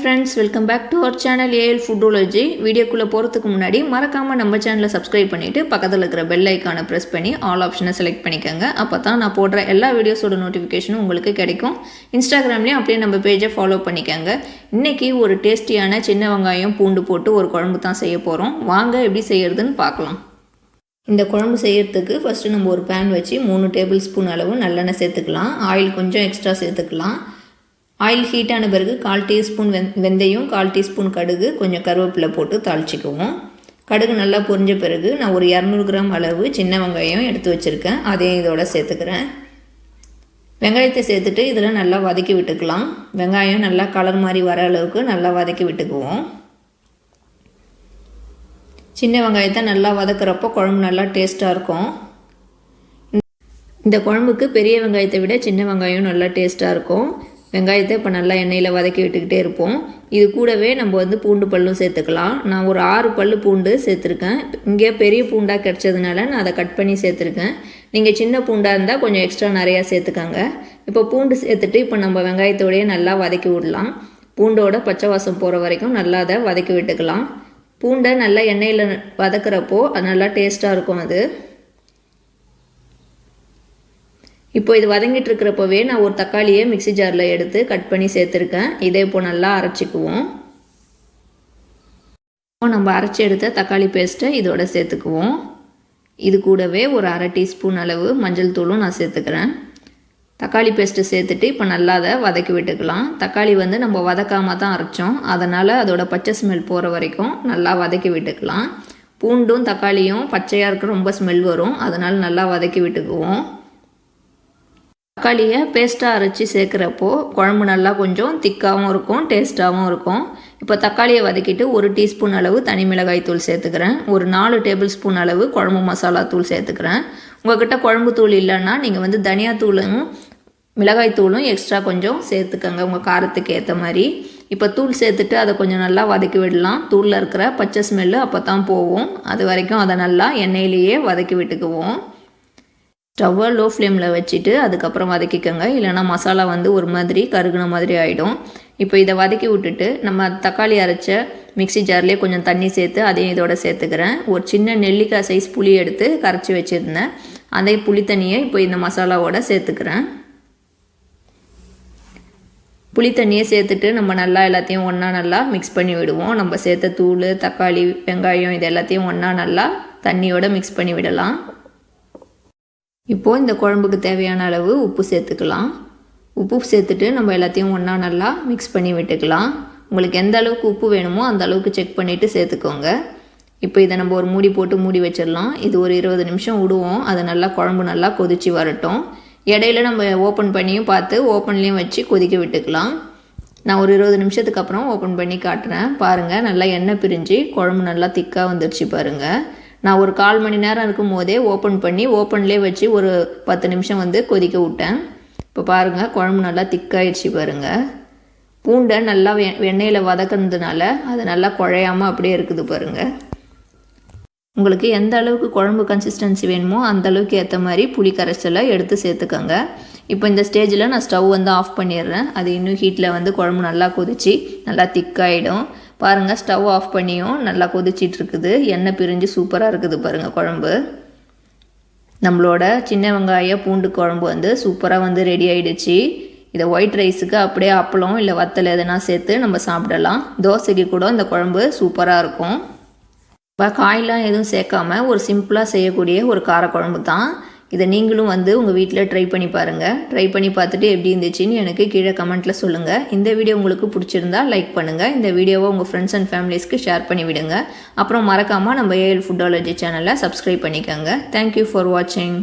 friends, welcome back to our channel AL Foodology. வீடியோக்குள்ள போறதுக்கு முன்னாடி மறக்காம நம்ம சேனலை சப்ஸ்கிரைப் பண்ணிட்டு பக்கத்துல இருக்கிற பெல் ஐகானை பிரஸ் பண்ணி ஆல் ஆப்ஷனை செலக்ட் பண்ணிக்கங்க. அப்பதான் நான் போடுற எல்லா வீடியோஸோட நோட்டிஃபிகேஷனும் உங்களுக்கு கிடைக்கும். இன்ஸ்டாகிராம்லயும் அப்படியே நம்ம பேஜை ஃபாலோ பண்ணிக்கங்க. இன்னைக்கு ஒரு டேஸ்டியான சின்ன வெங்காயம் பூண்டு போட்டு ஒரு குழம்பு தான் செய்ய போறோம். வாங்க எப்படி செய்யறதுன்னு பார்க்கலாம். இந்த குழம்பு செய்யறதுக்கு ஃபர்ஸ்ட் நம்ம ஒரு pan வச்சு 3 டேபிள் ஸ்பூன் அளவு நல்லெண்ணெய் சேர்த்துக்கலாம். ஆயில் கொஞ்சம் எக்ஸ்ட்ரா சேர்த்துக்கலாம். ஆயில் ஹீட் ஆன பிறகு 1/4 டீஸ்பூன் வெந்தயம், 1/4 டீஸ்பூன் கடுகு, கொஞ்சம் கருவேப்பிலை போட்டு தாளிச்சிக்குவோம். கடுகு நல்லா பொரிஞ்ச பிறகு நான் ஒரு 200 கிராம் அளவு சின்ன வெங்காயம் எடுத்து வச்சுருக்கேன். அதையும் இதோட சேர்த்துக்கிறேன். வெங்காயத்தை சேர்த்துட்டு இதில் நல்லா வதக்கி விட்டுக்கலாம். வெங்காயம் நல்லா கலர் மாதிரி வர அளவுக்கு நல்லா வதக்கி விட்டுக்குவோம். சின்ன வெங்காயத்தை நல்லா வதக்குறப்போ குழம்பு நல்லா டேஸ்ட்டாக இருக்கும். இந்த குழம்புக்கு பெரிய வெங்காயத்தை விட சின்ன வெங்காயம் நல்லா டேஸ்ட்டாக இருக்கும். வெங்காயத்தை இப்போ நல்லா எண்ணெயில் வதக்கி விட்டுக்கிட்டே இருப்போம். இது கூடவே நம்ம பூண்டு பல்லும் சேர்த்துக்கலாம். நான் ஒரு 6 பல் பூண்டு சேர்த்துருக்கேன். இங்கே பெரிய பூண்டாக கிடச்சதுனால நான் அதை கட் பண்ணி சேர்த்துருக்கேன். நீங்கள் சின்ன பூண்டாக இருந்தால் கொஞ்சம் எக்ஸ்ட்ரா நிறையா சேர்த்துக்கோங்க. இப்போ பூண்டு சேர்த்துட்டு இப்போ நம்ம வெங்காயத்தோடையே நல்லா வதக்கி விடலாம். பூண்டோட பச்சை வாசம் போகிற வரைக்கும் நல்லா அதை வதக்கி விட்டுக்கலாம். பூண்டை நல்லா எண்ணெயில் வதக்குறப்போ அது நல்லா டேஸ்ட்டாக இருக்கும். அது இப்போ இது வதங்கிட்டு இருக்கிறப்பவே நான் ஒரு தக்காளியை மிக்ஸி ஜாரில் எடுத்து கட் பண்ணி சேர்த்துருக்கேன். இதை இப்போ நல்லா அரைச்சிக்குவோம். நம்ம அரைச்சி எடுத்த தக்காளி பேஸ்ட்டை இதோட சேர்த்துக்குவோம். இது கூடவே ஒரு 1/2 டீஸ்பூன் அளவு மஞ்சள் தூளும் நான் சேர்த்துக்கிறேன். தக்காளி பேஸ்ட்டு சேர்த்துட்டு இப்போ நல்லா அதை வதக்கி விட்டுக்கலாம். தக்காளி நம்ம வதக்காமல் தான் அரைச்சோம். அதனால் அதோட பச்சை ஸ்மெல் போகிற வரைக்கும் நல்லா வதக்கி விட்டுக்கலாம். பூண்டும் தக்காளியும் பச்சையாக இருக்க ரொம்ப ஸ்மெல் வரும். அதனால் நல்லா வதக்கி விட்டுக்குவோம். தக்காளியை பேஸ்ட்டாக அரைச்சி சேர்க்குறப்போ குழம்பு நல்லா கொஞ்சம் திக்காகவும் இருக்கும், டேஸ்ட்டாகவும் இருக்கும். இப்போ தக்காளியை வதக்கிட்டு 1 டீஸ்பூன் அளவு தனி மிளகாய் தூள் சேர்த்துக்கிறேன். ஒரு 4 டேபிள் ஸ்பூன் அளவு குழம்பு மசாலா தூள் சேர்த்துக்கிறேன். உங்கள்கிட்ட குழம்பு தூள் இல்லைன்னா நீங்கள் தனியாத்தூளும் மிளகாய் தூளும் எக்ஸ்ட்ரா கொஞ்சம் சேர்த்துக்கங்க உங்கள் காரத்துக்கு ஏற்ற மாதிரி. இப்போ தூள் சேர்த்துட்டு அதை கொஞ்சம் நல்லா வதக்கி விடலாம். தூளில் இருக்கிற பச்சை ஸ்மெல்லு அப்போ தான் போகும். அது வரைக்கும் அதை நல்லா எண்ணெயிலேயே வதக்கி விட்டுக்குவோம். ஸ்டவ்வை லோ ஃப்ளேமில் வச்சுட்டு அதுக்கப்புறம் வதக்கிக்கோங்க. இல்லைனா மசாலா ஒரு மாதிரி கருகுன மாதிரி ஆகிடும். இப்போ இதை வதக்கி விட்டுட்டு நம்ம தக்காளி அரைச்ச மிக்ஸி ஜார்லேயே கொஞ்சம் தண்ணி சேர்த்து அதையும் இதோட சேர்த்துக்கிறேன். ஒரு சின்ன நெல்லிக்காய் சைஸ் புளி எடுத்து கரைச்சி வச்சுருந்தேன். அதே புளி தண்ணியை இப்போ இந்த மசாலாவோட சேர்த்துக்கிறேன். புளி தண்ணியை சேர்த்துட்டு நம்ம நல்லா எல்லாத்தையும் ஒன்றா நல்லா மிக்ஸ் பண்ணி விடுவோம். நம்ம சேர்த்த தூள், தக்காளி, வெங்காயம் இது எல்லாத்தையும் ஒன்றா நல்லா தண்ணியோட மிக்ஸ் பண்ணி விடலாம். இப்போது இந்த குழம்புக்கு தேவையான அளவு உப்பு சேர்த்துக்கலாம். உப்பு சேர்த்துட்டு நம்ம எல்லாத்தையும் ஒன்றா நல்லா மிக்ஸ் பண்ணி விட்டுக்கலாம். உங்களுக்கு எந்த அளவுக்கு உப்பு வேணுமோ அந்த அளவுக்கு செக் பண்ணிவிட்டு சேர்த்துக்கோங்க. இப்போ இதை நம்ம ஒரு மூடி போட்டு மூடி வச்சிடலாம். இது ஒரு 20 நிமிஷம் விடுவோம். அது நல்லா குழம்பு நல்லா கொதித்து வரட்டும். இடையில நம்ம ஓப்பன் பண்ணியும் பார்த்து ஓப்பன்லேயும் வச்சு கொதிக்க விட்டுக்கலாம். நான் ஒரு 20 நிமிஷத்துக்கு அப்புறம் ஓப்பன் பண்ணி காட்டுறேன். பாருங்கள், நல்லா எண்ணெய் பிரிஞ்சு குழம்பு நல்லா திக்காக வந்துடுச்சு பாருங்கள். நான் ஒரு 1/4 மணி நேரம் இருக்கும் போதே ஓப்பன் பண்ணி ஓப்பன்லேயே வச்சு ஒரு 10 நிமிஷம் கொதிக்க விட்டேன். இப்போ பாருங்கள், குழம்பு நல்லா திக்காயிடுச்சு பாருங்கள். பூண்டை நல்லா எண்ணெயில் வதக்கிறதுனால அது நல்லா குழையாமல் அப்படியே இருக்குது பாருங்கள். உங்களுக்கு எந்த அளவுக்கு குழம்பு கன்சிஸ்டன்சி வேணுமோ அந்த அளவுக்கு ஏற்ற மாதிரி புளி கரைசலை எடுத்து சேர்த்துக்கோங்க. இப்போ இந்த ஸ்டேஜில் நான் ஸ்டவ் ஆஃப் பண்ணிடுறேன். அது இன்னும் ஹீட்டில் குழம்பு நல்லா கொதிச்சு நல்லா திக்காயிடும். பாருங்கள், ஸ்டவ் ஆஃப் பண்ணியும் நல்லா கொதிச்சிட்டு இருக்குது. எண்ணெய் பிரிஞ்சு சூப்பராக இருக்குது பாருங்கள் குழம்பு. நம்மளோட சின்ன வெங்காய பூண்டு குழம்பு சூப்பராக ரெடி ஆகிடுச்சு. இதை ஒயிட் ரைஸுக்கு அப்படியே அப்பளம் இல்லை வத்தல் எதனா சேர்த்து நம்ம சாப்பிடலாம். தோசைக்கு கூட இந்த குழம்பு சூப்பராக இருக்கும். இப்போ காயெலாம் எதுவும் சேர்க்காம ஒரு சிம்பிளாக செய்யக்கூடிய ஒரு காரக்குழம்பு தான். இதை நீங்களும் உங்கள் வீட்டில் ட்ரை பண்ணி பாருங்கள். ட்ரை பண்ணி பார்த்துட்டு எப்படி இருந்துச்சுன்னு எனக்கு கீழே கமெண்ட்டில் சொல்லுங்கள். இந்த வீடியோ உங்களுக்கு பிடிச்சிருந்தா லைக் பண்ணுங்கள். இந்த வீடியோவை உங்கள் ஃப்ரெண்ட்ஸ் அண்ட் ஃபேமிலிஸ்க்கு ஷேர் பண்ணி விடுங்க. அப்புறம் மறக்காமல் நம்ம AL Foodology சேனலை சப்ஸ்கிரைப் பண்ணிக்கோங்க. தேங்க்யூ ஃபார் வாட்சிங்.